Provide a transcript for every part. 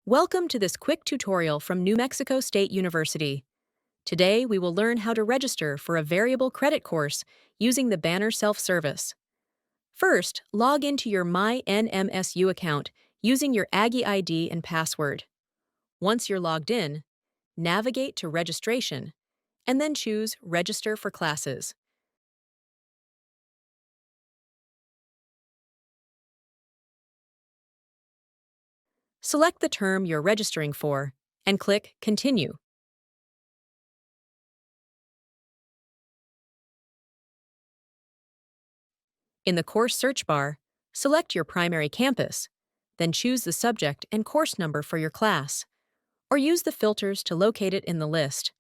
Welcome to this quick tutorial from New Mexico State University. Today, we will learn how to register for a variable credit course using the Banner self-service. First, log into your My NMSU account using your Aggie ID and password. Once you're logged in, navigate to Registration, and then choose Register for Classes. Select the term you're registering for, and click Continue. In the course search bar, select your primary campus, then choose the subject and course number for your class, or use the filters to locate it in the list.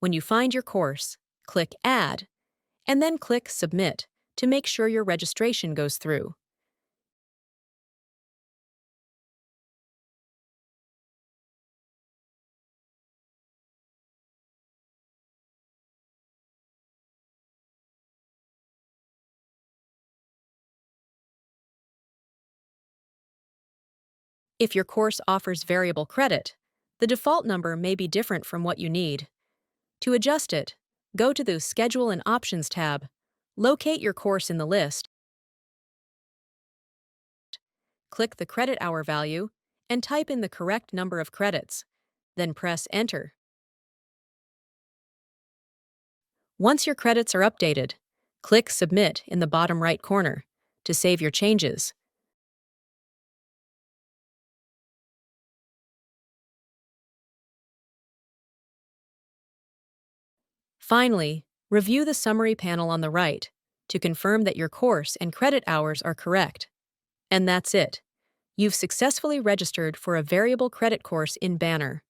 When you find your course, click Add, and then click Submit to make sure your registration goes through. If your course offers variable credit, the default number may be different from what you need. To adjust it, go to the Schedule and Options tab, locate your course in the list, click the credit hour value, and type in the correct number of credits. Then press Enter. Once your credits are updated, click Submit in the bottom right corner to save your changes. Finally, review the summary panel on the right to confirm that your course and credit hours are correct. And that's it. You've successfully registered for a variable credit course in Banner.